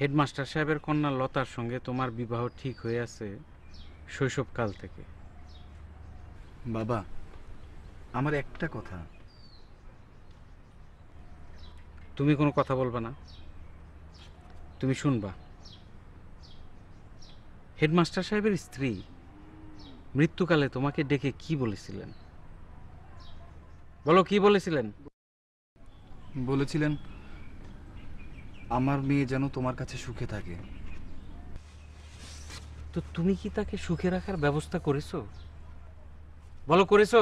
Headmaster সাহেবের কন্যা লতার সঙ্গে তোমার বিবাহ ঠিক হয়ে আছে শৈশবকাল থেকে। বাবা, আমার একটা কথা। তুমি কোনো কথা বলবে না, তুমি শুনবা। হেডমাস্টার সাহেবের স্ত্রী মৃত্যুকালে তোমাকে ডেকে কি বলেছিলেন? বলো, কি বলেছিলেন? বলেছিলেন আমার মেয়ে যেন তোমার কাছে সুখে থাকে। তো তুমি কি তাকে সুখে রাখার ব্যবস্থা করেছো? বলো, করেছো?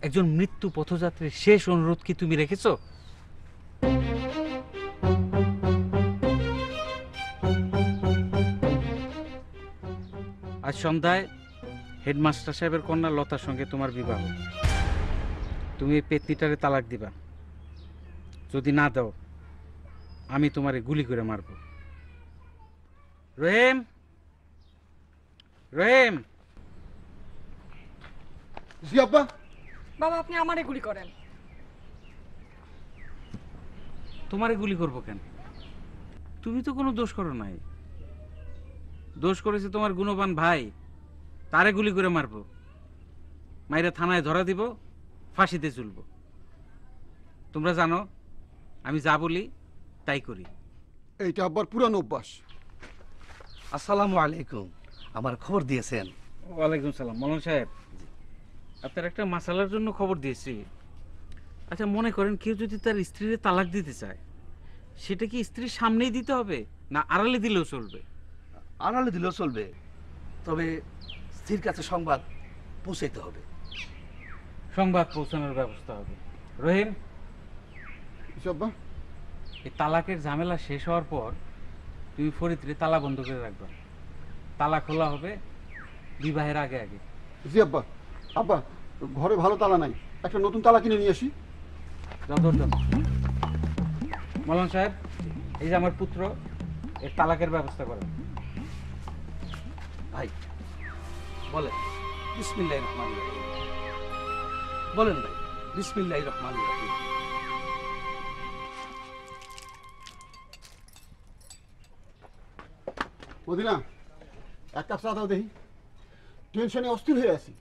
একজন মৃত্যু পথযাত্রীর শেষ অনুরোধ কি তুমি রেখেছো? আজ সন্ধ্যায় হেডমাস্টার সাহেবের কন্যা লতার সঙ্গে তোমার বিবাহ। তুমি এই পেতনিটারে তালাক দিবা। যদি না দাও, আমি তোমারে গুলি করে মারব। রহিম, রহিম। জি আব্বা। বাবা, আপনি আমারে গুলি করেন। তোমারে গুলি করব কেন? তুমি তো কোনো দোষ করো নাই। দোষ করেছে তোমার গুণবান ভাই, তারে গুলি করে মারব। মাইরা থানায় ধরা দিব, ফাঁসিতে ঝুলব। তোমরা জানো আমি যা বলি তাই করি। এইটা আব্বার পুরানো অভ্যাস। আসসালামু আলাইকুম। আমার খবর দিয়েছেন? ওয়ালাইকুম সালাম। মলন সাহেব, আপনার একটা মাসালার জন্য খবর দিয়েছি। আচ্ছা, মনে করেন কেউ যদি তার স্ত্রীর তালাক দিতে চায়, সেটা কি স্ত্রীর সামনেই দিতে হবে না আড়ালে দিলেও চলবে? আড়ালে দিলেও চলবে, তবে স্ত্রীর কাছে সংবাদ পৌঁছাইতে হবে। সংবাদ পৌঁছানোর ব্যবস্থা হবে। রহিম, জি আব্বা। এই তালাকের ঝামেলা শেষ হওয়ার পর তুমি ফরিদরে তালা বন্ধ করে রাখবা। তালা খোলা হবে বিবাহের আগে আগে। জি আব্বা। আব্বা, ঘরে ভালো তালা নাই, একটা নতুন তালা কিনে নিয়ে আসি। মলন সাহেব, এই যে আমার পুত্র, এর তালাকের ব্যবস্থা করেন। ভাই বলেন বিসমিল্লাহির রহমানির রহিম। বলেন ভাই, বিসমিল্লাহির রহমানির রহিম। মদিনা, এক কাপ চা দাও দেখি। টেনশনে অস্থির হয়ে আছি।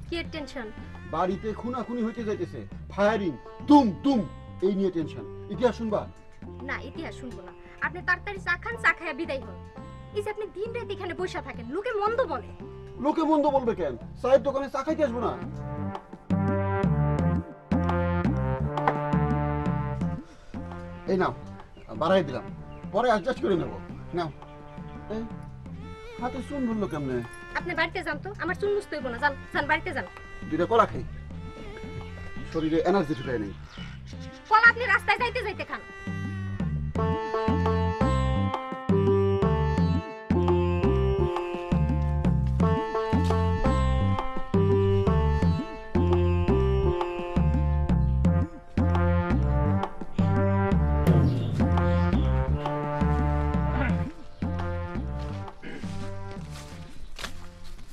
কি টেনশন? বাড়িতে খুনাখুনি হইতে যাইতেছে, ফায়ারিং, তুম তুম, এই নিয়ে টেনশন। ইতিহাস শুনবা? না, ইতিহাস শুনবো না। আপনি তাড়াতাড়ি চা খান, চা খাইয়া বিদায় হন। এই যে আপনি দিন রাত এখানে বসে থাকেন, লোকে মন্দ বলে। লোকে মন্দ বলবে কেন? চায়ের দোকানে চা খাইতে আসবো না? এই নাও, বাড়াই দিলাম, পরে অ্যাডজাস্ট করে নেবো। নাও। এই হাতে চুন ধরলো কেমনে? আপনি বাড়িতে যান তো, আমার চুন মুছতে হইব না। যান যান, বাড়িতে যান। দুইটা কলা খাই, শরীরে এনার্জি ঢুকায় নেই। কলা আপনি রাস্তায় যাইতে যাইতে খান।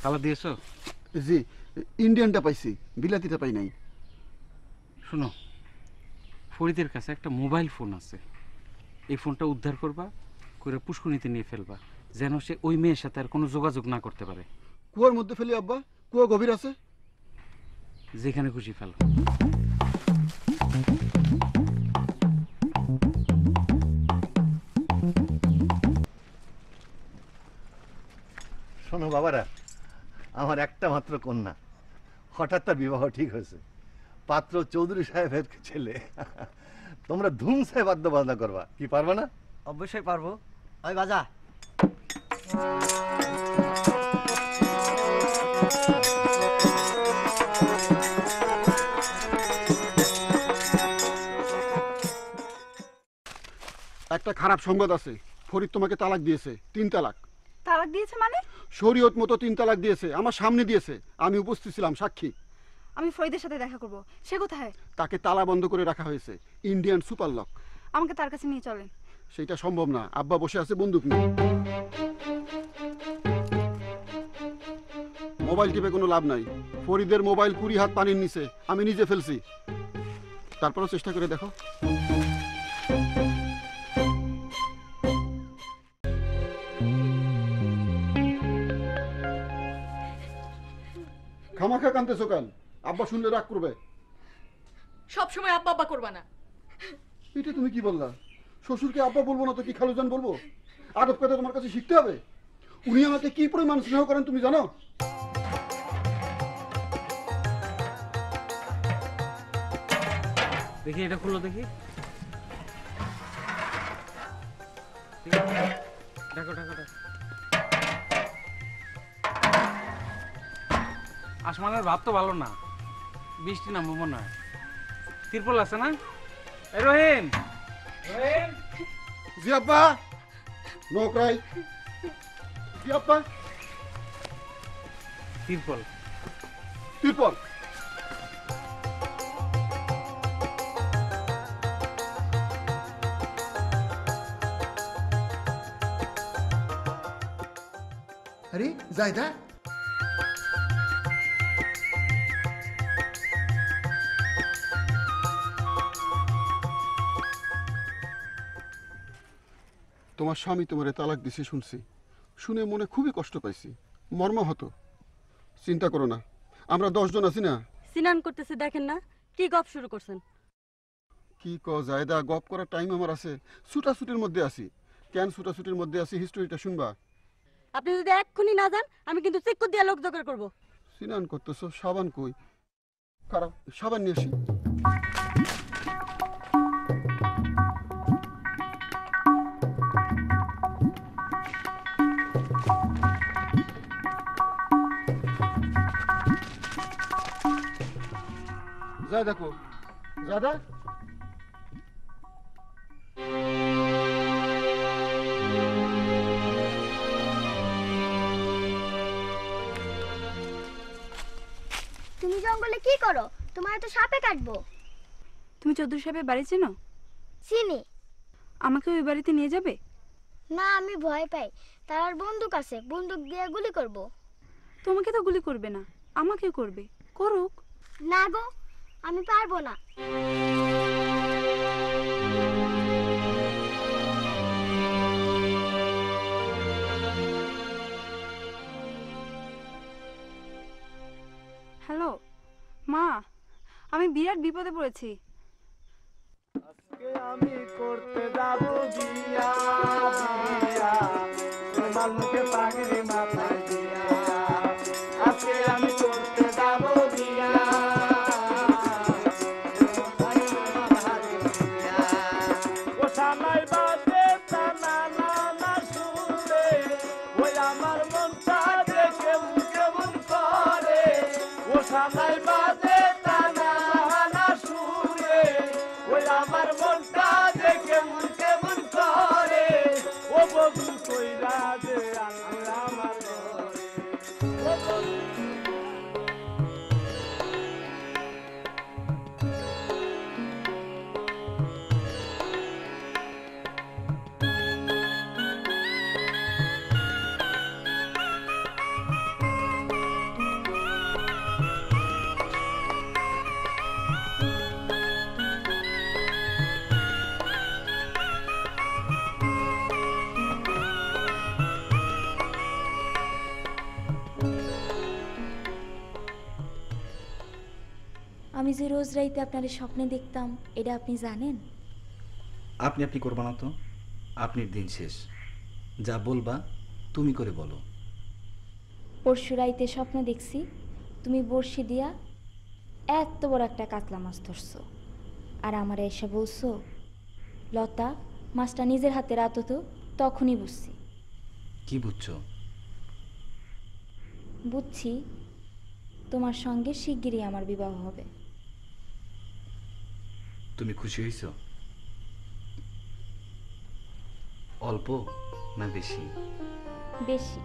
তালা দিয়েছো? জি, ইন্ডিয়ানটা পাইছি, বিলাতিটা পাই নাই। শোনো, ফরিদের কাছে একটা মোবাইল ফোন আছে। এই ফোনটা উদ্ধার করবা, করে পুষ্করিণীতে নিয়ে ফেলবা, যেন সে ওই মেয়ের সাথে আর কোনো যোগাযোগ না করতে পারে। কুয়ার মধ্যে ফেলি আব্বা? কুয়া গভীর আছে? যেখানে খুশি ফেলো। শোনো বাবারা, আমার একটা মাত্র কন্যা, হঠাৎ তার বিবাহ ঠিক হয়েছে। পাত্র চৌধুরী সাহেবের ছেলে। তোমরা ধুমসায় বাদ্য বাজনা করবা, কি পারবা না? অবশ্যই পারবো। ওই বাজা। একটা খারাপ সংবাদ আছে, ফরিদ তোমাকে তালাক দিয়েছে, 3 তালাক। তালাক দিয়েছে মানে? শরীয়ত মতো 3 তালাক দিয়েছে, আমার সামনে দিয়েছে, আমি উপস্থিত ছিলাম, সাক্ষী। আমি ফরিদের সাথে দেখা করব। সে কোথায়? তাকে তালা বন্ধ করে রাখা হয়েছে, ইন্ডিয়ান সুপার লক। আমাকে তার কাছে নিয়ে চলেন। সেটা সম্ভব না, আব্বা বসে আছে বন্দুক নিয়ে। মোবাইল টিপে কোনো লাভ নাই। ফরিদের মোবাইল 20 হাত পানির নিচে, আমি নিজে ফেলছি। তারপরও চেষ্টা করে দেখো। খামাখা কানতেছো কেন? আব্বা শুনলে রাগ করবে। সব সময় আব্বা আব্বা করবা না। এটা তুমি কি বললা? শ্বশুরকে আব্বা বলবো না তো কি খালুজান বলবো? আদব কথা তোমার কাছে শিখতে হবে। উনি আমাকে কি পরিমাণ স্নেহ করেন তুমি জানো? দেখি এটা খুলো দেখি। দেখো দেখো দেখো, আসমানের ভাব তো ভালো না, বৃষ্টি নামবো মনে হয়। তিরপল আছে না? এই রহিম, রহিম। জি আব্বা। No Cry. জি আব্বা। তিরপল। তিরপল। আরে জায়দা, তোমার স্বামী তোমারে তালাক দিছে শুনছি। শুনে মনে খুবই কষ্ট পাইছি, মর্মাহত। চিন্তা করো না, আমরা 10 জন আছি না। সিনান করতেছে দেখেন না, কি গপ শুরু করছেন? কি ক জায়দা, গপ করার টাইম আমার আছে? ছুটাছুটির মধ্যে আছি। কেন ছুটাছুটির মধ্যে আছি হিস্টোরিটা শুনবা? আপনি যদি এক্ষুনি না যান আমি কিন্তু চিক্কু দিয়ে লোক জোগাড় করবো। স্নান করতেছো, সাবান কই? খারাপ, সাবান নিয়ে আসি। যা দেখো, দাদা। তুমি জঙ্গলে কি করো? তোমার তো সাপে কাটবো। তুমি চৌধুরী সাহেবের বাড়ি চেনো? চিনি। আমাকে ওই বাড়িতে নিয়ে যাবে? না, আমি ভয় পাই। তার বন্দুক আছে, বন্দুক দিয়ে গুলি করব। তোমাকে তো গুলি করবে না, আমাকে করবে। করুক। না গো, আমি পারবো না। হ্যালো মা, আমি বিরাট বিপদে পড়েছি। আজকে আমি করতে যাব বিয়া, বিয়া তোমার মুখে পাগড়ি মাথায় দিয়া। আজকে আমি করতে যাব বিয়া, ও সানাই বাজে টানা না শুনে, ওই আমার মনটা দেখে কেমন করে। ও সানাই বাজে টানা না শুনে, ওই আমার মনটা দেখে কেমন করে। ও বগুল কইরা যে আনবে আমার ঘরে, ও বগুল। আমি যে রোজ রাইতে আপনার স্বপ্নে দেখতাম, এটা আপনি জানেন? আপনি করবা না তো, আপনি দিন শেষ। যা বলবা তুমি করে বলো। পরশু রাইতে স্বপ্ন দেখছি তুমি বড়শি দিয়া এত বড় একটা কাতলা মাছ ধরছো, আর আমার এসে বলছো লতা মাছটা নিজের হাতে রাতো। তো তখনই বুঝছি। কি বুঝছো? বুঝছি তোমার সঙ্গে শিগগিরই আমার বিবাহ হবে। তুমি খুশি হইছো? অল্প না বেশি? বেশি।